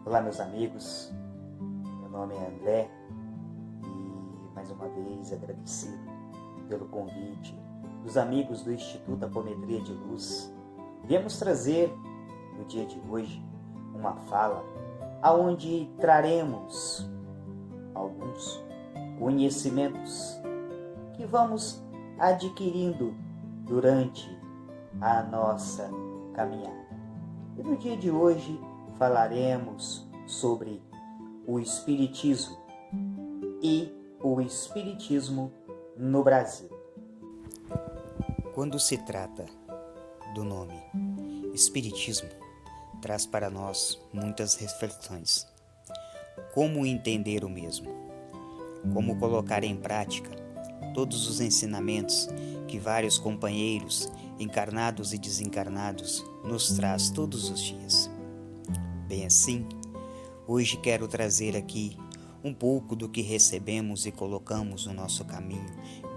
Olá, meus amigos, meu nome é André e mais uma vez agradecido pelo convite dos amigos do Instituto Apometria de Luz. Viemos trazer no dia de hoje uma fala aonde traremos alguns conhecimentos que vamos adquirindo durante a nossa caminhada. E no dia de hoje falaremos sobre o Espiritismo e o Espiritismo no Brasil. Quando se trata do nome Espiritismo, traz para nós muitas reflexões. Como entender o mesmo? Como colocar em prática todos os ensinamentos que vários companheiros, encarnados e desencarnados, nos traz todos os dias? Bem assim, hoje quero trazer aqui um pouco do que recebemos e colocamos no nosso caminho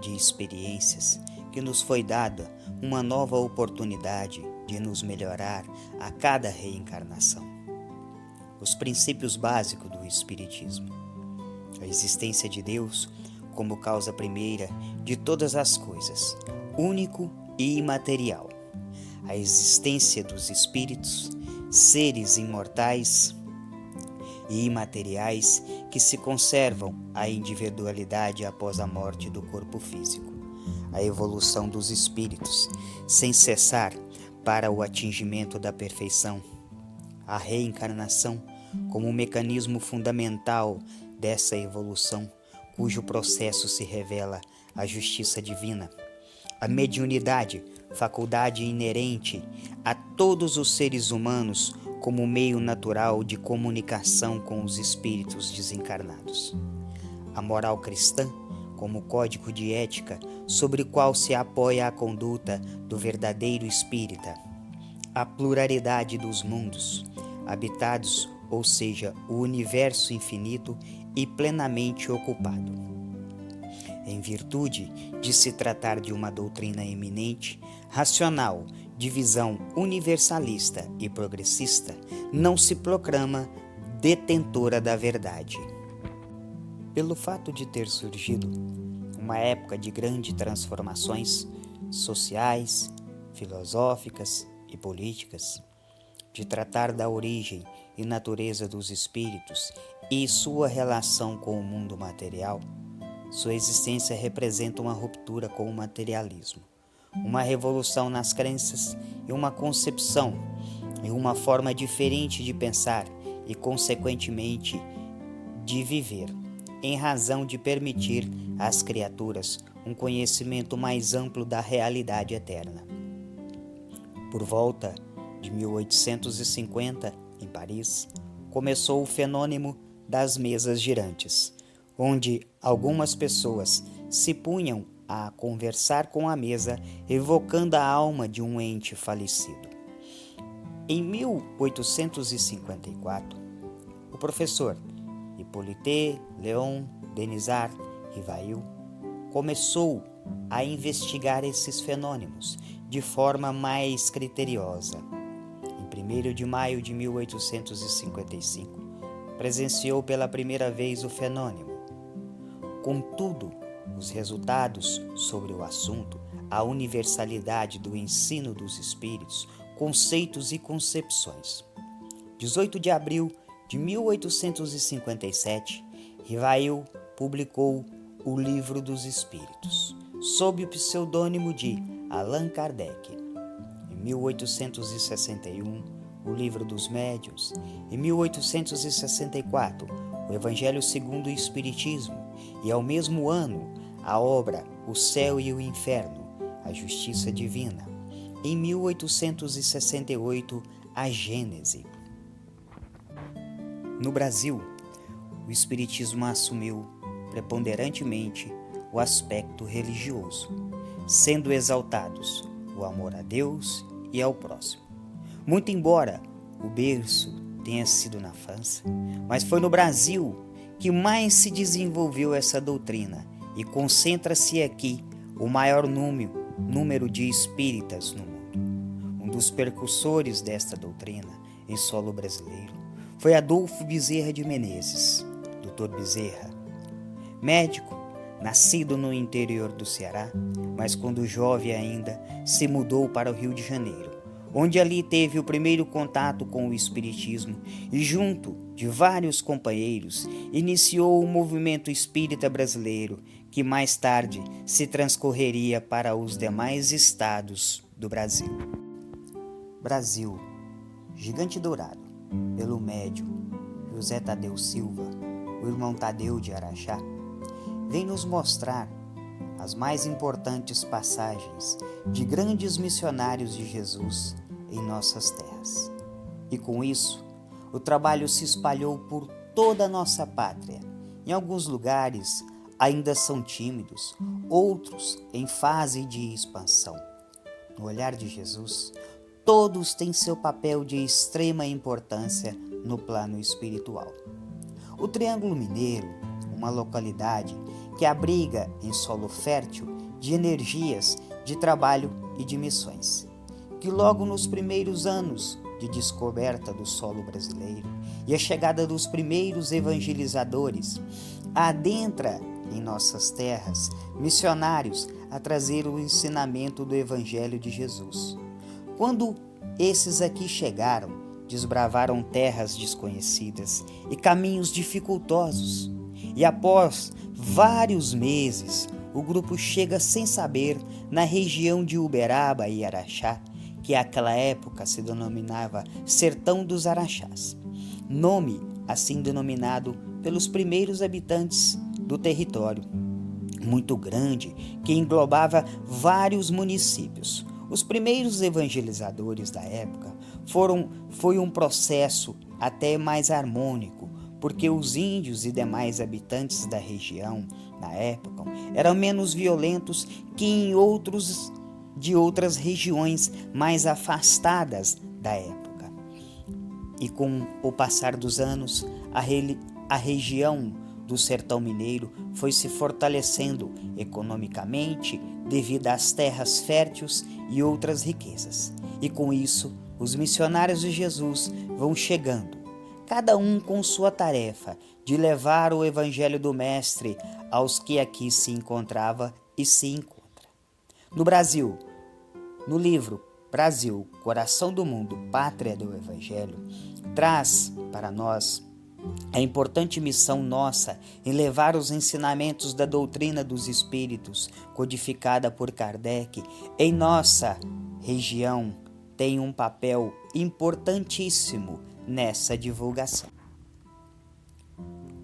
de experiências que nos foi dada uma nova oportunidade de nos melhorar a cada reencarnação. Os princípios básicos do Espiritismo. A existência de Deus como causa primeira de todas as coisas, único e imaterial. A existência dos espíritos, seres imortais e imateriais que se conservam a individualidade após a morte do corpo físico. A evolução dos espíritos, sem cessar para o atingimento da perfeição. A reencarnação como um mecanismo fundamental dessa evolução, cujo processo se revela a justiça divina. A mediunidade, faculdade inerente a todos os seres humanos como meio natural de comunicação com os espíritos desencarnados. A moral cristã, como código de ética sobre o qual se apoia a conduta do verdadeiro espírita. A pluralidade dos mundos, habitados, ou seja, o universo infinito e plenamente ocupado. Em virtude de se tratar de uma doutrina eminente, racional, de visão universalista e progressista, não se proclama detentora da verdade. Pelo fato de ter surgido uma época de grandes transformações sociais, filosóficas e políticas, de tratar da origem e natureza dos espíritos e sua relação com o mundo material, sua existência representa uma ruptura com o materialismo, uma revolução nas crenças e uma concepção e uma forma diferente de pensar e, consequentemente, de viver, em razão de permitir às criaturas um conhecimento mais amplo da realidade eterna. Por volta de 1850, em Paris, começou o fenômeno das mesas girantes, onde algumas pessoas se punham a conversar com a mesa, evocando a alma de um ente falecido. Em 1854, o professor Hippolyte Léon Denisard Rivail começou a investigar esses fenômenos de forma mais criteriosa. Em 1º de maio de 1855, presenciou pela primeira vez o fenômeno. Contudo, os resultados sobre o assunto, a universalidade do ensino dos espíritos, conceitos e concepções. 18 de abril de 1857, Rivail publicou o Livro dos Espíritos, sob o pseudônimo de Allan Kardec. Em 1861, o Livro dos Médiuns. Em 1864, o Evangelho segundo o Espiritismo. E ao mesmo ano, a obra O Céu e o Inferno, a Justiça Divina. Em 1868, a Gênese. No Brasil, o Espiritismo assumiu preponderantemente o aspecto religioso, sendo exaltados o amor a Deus e ao próximo. Muito embora o berço tenha sido na França, mas foi no Brasil que mais se desenvolveu essa doutrina e concentra-se aqui o maior número de espíritas no mundo. Um dos precursores desta doutrina em solo brasileiro foi Adolfo Bezerra de Menezes. Dr. Bezerra, médico, nascido no interior do Ceará, mas quando jovem ainda se mudou para o Rio de Janeiro, onde ali teve o primeiro contato com o Espiritismo e, junto de vários companheiros, iniciou o movimento espírita brasileiro, que mais tarde se transcorreria para os demais estados do Brasil. Brasil, Gigante Dourado, pelo médium José Tadeu Silva, o irmão Tadeu de Araxá, vem nos mostrar as mais importantes passagens de grandes missionários de Jesus em nossas terras. E com isso, o trabalho se espalhou por toda a nossa pátria. Em alguns lugares ainda são tímidos, outros em fase de expansão. No olhar de Jesus, todos têm seu papel de extrema importância no plano espiritual. O Triângulo Mineiro, uma localidade que abriga em solo fértil de energias de trabalho e de missões, que logo nos primeiros anos de descoberta do solo brasileiro e a chegada dos primeiros evangelizadores, adentra em nossas terras missionários a trazer o ensinamento do Evangelho de Jesus. Quando esses aqui chegaram, desbravaram terras desconhecidas e caminhos dificultosos, e após vários meses, o grupo chega sem saber na região de Uberaba e Araxá, que àquela época se denominava Sertão dos Araxás, nome assim denominado pelos primeiros habitantes do território, muito grande, que englobava vários municípios. Os primeiros evangelizadores da época foi um processo até mais harmônico, porque os índios e demais habitantes da região, na época, eram menos violentos que em outras regiões mais afastadas da época. E com o passar dos anos, a região do sertão mineiro foi se fortalecendo economicamente devido às terras férteis e outras riquezas. E com isso, os missionários de Jesus vão chegando, cada um com sua tarefa de levar o evangelho do Mestre aos que aqui se encontrava e se encontra. No Brasil, no livro Brasil, Coração do Mundo, Pátria do Evangelho, traz para nós a importante missão nossa em levar os ensinamentos da doutrina dos Espíritos, codificada por Kardec, em nossa região, tem um papel importantíssimo nessa divulgação.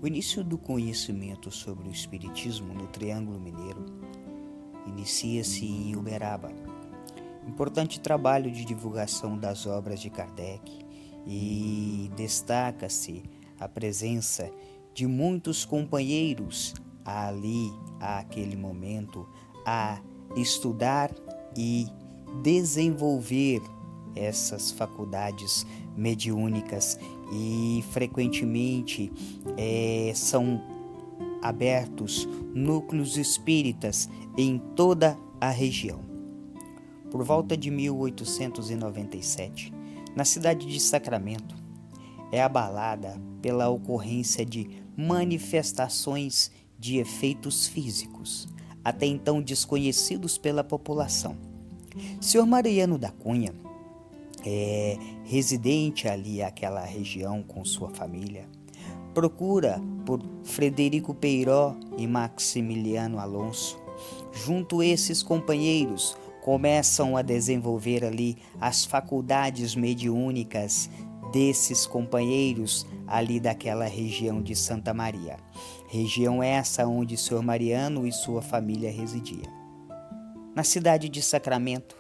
O início do conhecimento sobre o Espiritismo no Triângulo Mineiro inicia-se em Uberaba. Importante trabalho de divulgação das obras de Kardec, e destaca-se a presença de muitos companheiros ali, àquele momento, a estudar e desenvolver essas faculdades mediúnicas, e frequentemente são abertos núcleos espíritas em toda a região. Por volta de 1897, na cidade de Sacramento, é abalada pela ocorrência de manifestações de efeitos físicos, até então desconhecidos pela população. Sr. Mariano da Cunha, residente ali àquela região com sua família, procura por Frederico Peiró e Maximiliano Alonso. Junto esses companheiros, começam a desenvolver ali as faculdades mediúnicas desses companheiros ali daquela região de Santa Maria. Região essa onde o Sr. Mariano e sua família residia. Na cidade de Sacramento,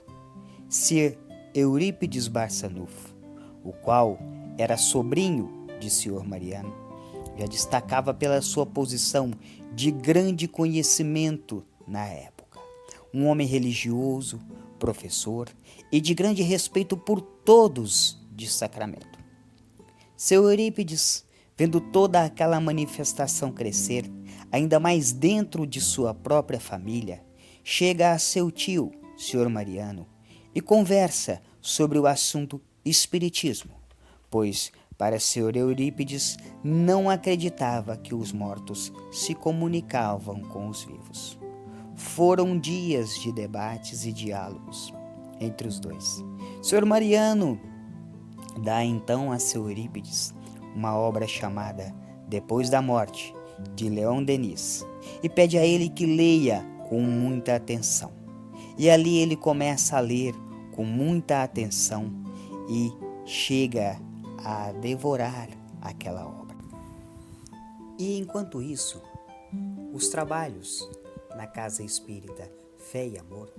Sir Eurípides Barçanufo, o qual era sobrinho de Sr. Mariano, já destacava pela sua posição de grande conhecimento na época. Um homem religioso, professor e de grande respeito por todos de Sacramento. Seu Eurípides, vendo toda aquela manifestação crescer, ainda mais dentro de sua própria família, chega a seu tio, Sr. Mariano, e conversa sobre o assunto espiritismo, pois Para Sr. Eurípides, não acreditava que os mortos se comunicavam com os vivos. Foram dias de debates e diálogos entre os dois. Sr. Mariano dá então a Sr. Eurípides uma obra chamada Depois da Morte, de Leon Denis, e pede a ele que leia com muita atenção. E ali ele começa a ler com muita atenção e chega a devorar aquela obra. E enquanto isso, os trabalhos na Casa Espírita Fé e Amor,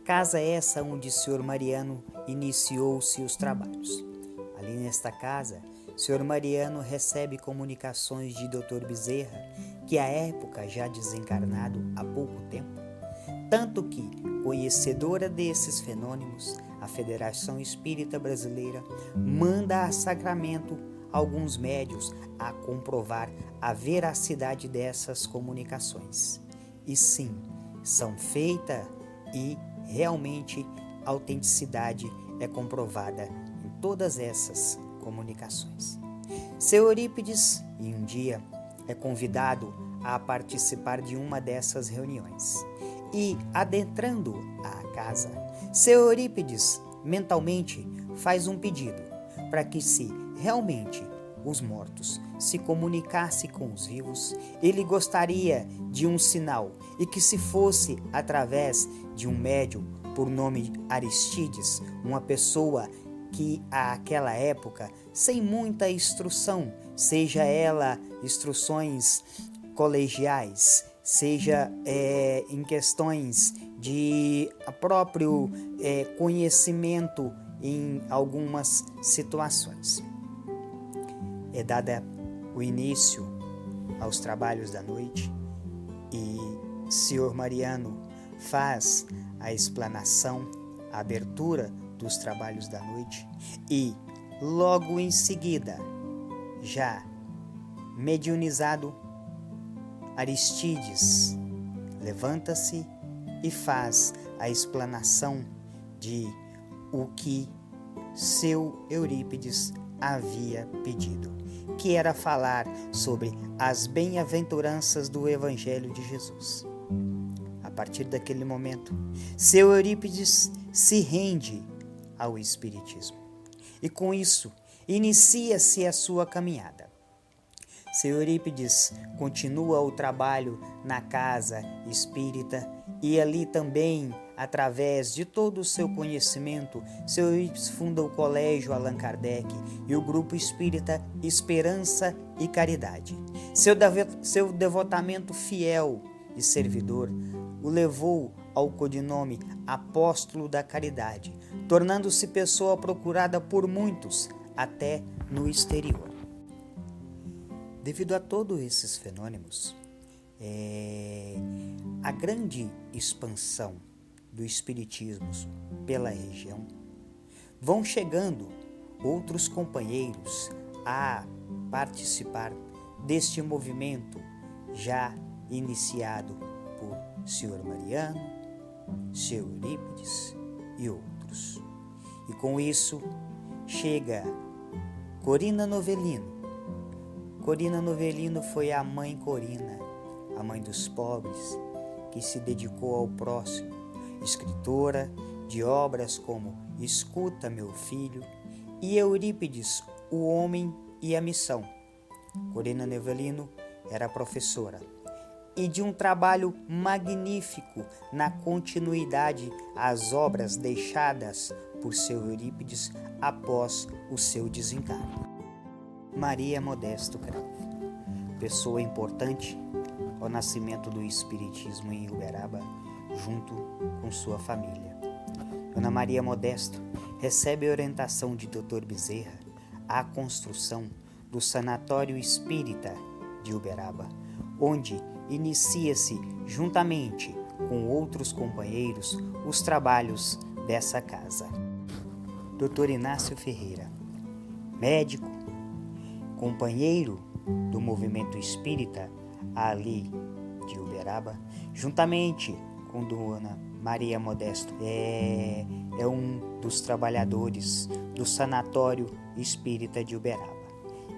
casa essa onde o Sr. Mariano iniciou seus trabalhos. Ali nesta casa, o Sr. Mariano recebe comunicações de Dr. Bezerra, que à época já desencarnado há pouco tempo, tanto que, conhecedora desses fenômenos, a Federação Espírita Brasileira manda a Sacramento alguns médios a comprovar a veracidade dessas comunicações. E sim, são feitas e realmente a autenticidade é comprovada em todas essas comunicações. Seu Eurípides, em um dia, é convidado a participar de uma dessas reuniões. E, adentrando a casa, seu Eurípides mentalmente faz um pedido para que, se realmente os mortos se comunicassem com os vivos, ele gostaria de um sinal, e que se fosse através de um médium por nome Aristides, uma pessoa que àquela época, sem muita instrução, seja ela instruções colegiais, seja em questões de próprio conhecimento em algumas situações. É dada o início aos trabalhos da noite e Sr. Mariano faz a explanação, a abertura dos trabalhos da noite e, logo em seguida, já mediunizado, Aristides levanta-se e faz a explanação de o que seu Eurípides havia pedido, que era falar sobre as bem-aventuranças do Evangelho de Jesus. A partir daquele momento, seu Eurípides se rende ao Espiritismo e com isso inicia-se a sua caminhada. Seu Eurípides continua o trabalho na casa espírita e ali também, através de todo o seu conhecimento, seu Eurípides funda o Colégio Allan Kardec e o Grupo Espírita Esperança e Caridade. Seu devotamento fiel e servidor o levou ao codinome Apóstolo da Caridade, tornando-se pessoa procurada por muitos, até no exterior. Devido a todos esses fenômenos, a grande expansão do espiritismo pela região, vão chegando outros companheiros a participar deste movimento já iniciado por Sr. Mariano, seu Eurípides e outros. E com isso chega Corina Novellino. Corina Novellino foi a mãe Corina, a mãe dos pobres, que se dedicou ao próximo, escritora de obras como Escuta, Meu Filho, e Eurípides, O Homem e a Missão. Corina Novellino era professora e de um trabalho magnífico na continuidade às obras deixadas por seu Eurípides após o seu desencarne. Maria Modesto Cravo, pessoa importante ao nascimento do Espiritismo em Uberaba, junto com sua família. Dona Maria Modesto recebe a orientação de Dr. Bezerra à construção do Sanatório Espírita de Uberaba, onde inicia-se, juntamente com outros companheiros, os trabalhos dessa casa. Dr. Inácio Ferreira, médico, companheiro do movimento espírita ali de Uberaba, juntamente com Dona Maria Modesto, é um dos trabalhadores do Sanatório Espírita de Uberaba.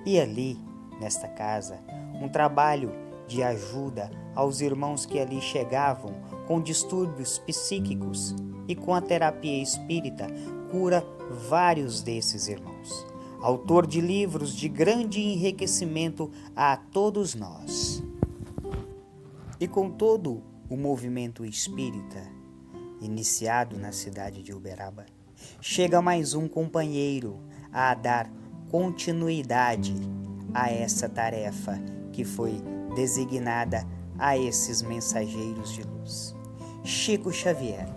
E ali, nesta casa, um trabalho de ajuda aos irmãos que ali chegavam com distúrbios psíquicos e com a terapia espírita cura vários desses irmãos. Autor de livros de grande enriquecimento a todos nós. E com todo o movimento espírita iniciado na cidade de Uberaba, chega mais um companheiro a dar continuidade a essa tarefa que foi designada a esses mensageiros de luz. Chico Xavier,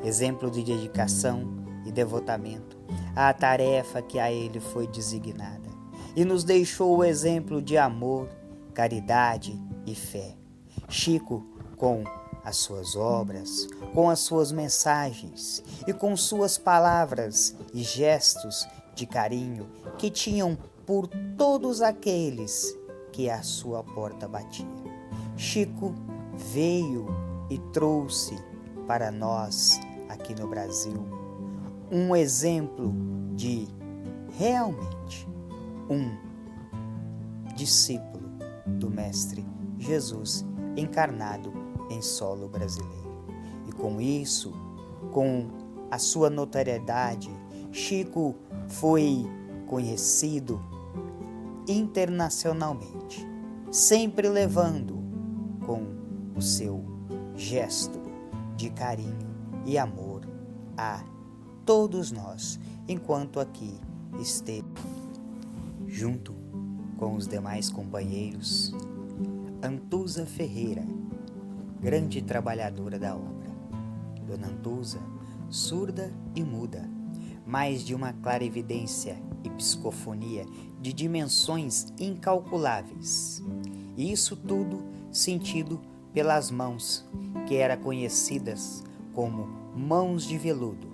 exemplo de dedicação e devotamento à tarefa que a ele foi designada, e nos deixou o exemplo de amor, caridade e fé. Chico, com as suas obras, com as suas mensagens e com suas palavras e gestos de carinho que tinham por todos aqueles que à sua porta batiam. Chico veio e trouxe para nós, aqui no Brasil, um exemplo de realmente um discípulo do Mestre Jesus encarnado em solo brasileiro. E com isso, com a sua notoriedade, Chico foi conhecido internacionalmente, sempre levando com o seu gesto de carinho e amor a todos nós, enquanto aqui esteve junto com os demais companheiros. Antusa Ferreira, grande trabalhadora da obra. Dona Antusa, surda e muda, mas de uma clarividência e psicofonia de dimensões incalculáveis. E isso tudo sentido pelas mãos, que eram conhecidas como mãos de veludo,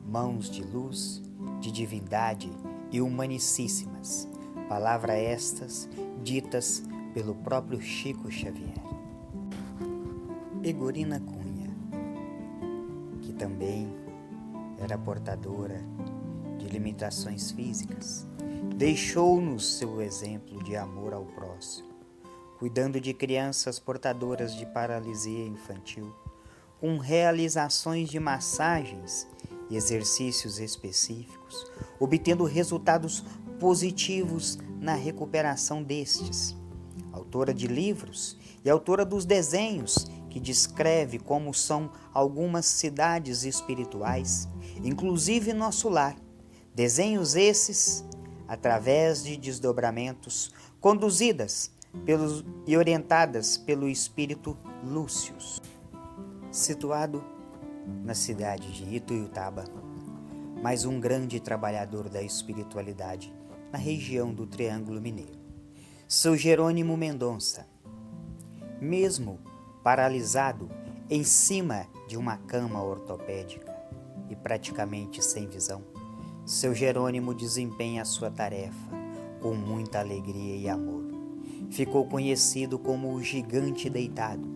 mãos de luz, de divindade e humanicíssimas, palavras estas ditas pelo próprio Chico Xavier. Egorina Cunha, que também era portadora de limitações físicas, deixou-nos seu exemplo de amor ao próximo, cuidando de crianças portadoras de paralisia infantil, com realizações de massagens e exercícios específicos, obtendo resultados positivos na recuperação destes. Autora de livros e autora dos desenhos que descreve como são algumas cidades espirituais, inclusive nosso lar. Desenhos esses, através de desdobramentos, conduzidas e orientadas pelo espírito Lúcius. Situado na cidade de Ituiutaba, mais um grande trabalhador da espiritualidade na região do Triângulo Mineiro, São Jerônimo Mendonça. Mesmo paralisado em cima de uma cama ortopédica e praticamente sem visão, Seu Jerônimo desempenha a sua tarefa com muita alegria e amor. Ficou conhecido como o gigante deitado.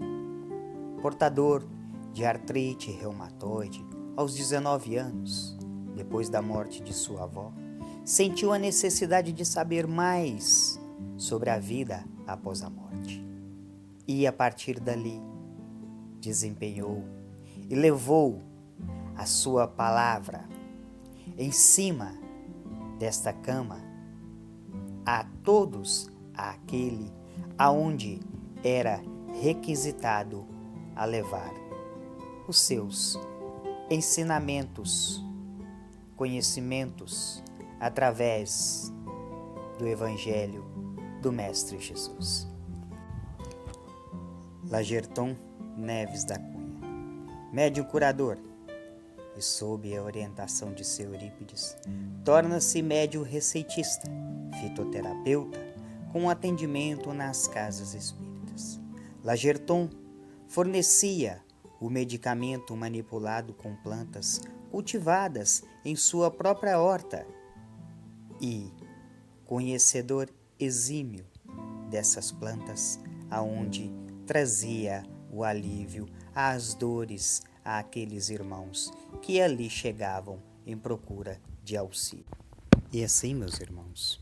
Portador de artrite reumatoide aos 19 anos, depois da morte de sua avó, sentiu a necessidade de saber mais sobre a vida após a morte. E a partir dali, desempenhou e levou a sua palavra em cima desta cama a todos aquele aonde era requisitado a levar os seus ensinamentos, conhecimentos através do Evangelho do Mestre Jesus. Lagerton Neves da Cunha, médium curador, e sob a orientação de seu Eurípides, torna-se médium receitista, fitoterapeuta, com atendimento nas casas espíritas. Lagerton fornecia o medicamento manipulado com plantas cultivadas em sua própria horta e, conhecedor exímio dessas plantas, aonde trazia o alívio às dores àqueles irmãos que ali chegavam em procura de auxílio. E assim, meus irmãos,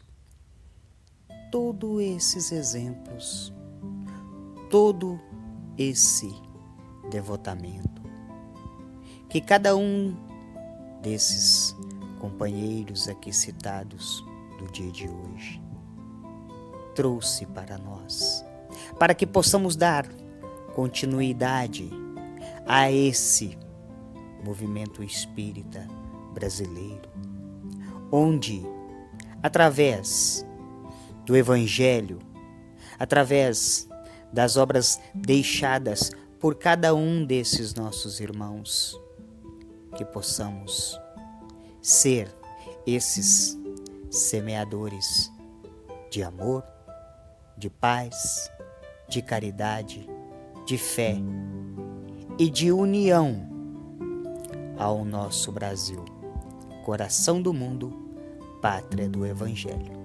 todos esses exemplos, todo esse devotamento que cada um desses companheiros aqui citados do dia de hoje trouxe para nós, para que possamos dar continuidade a esse movimento espírita brasileiro, onde, através do Evangelho, através das obras deixadas por cada um desses nossos irmãos, que possamos ser esses semeadores de amor, de paz, de caridade, de fé e de união ao nosso Brasil, coração do mundo, pátria do Evangelho.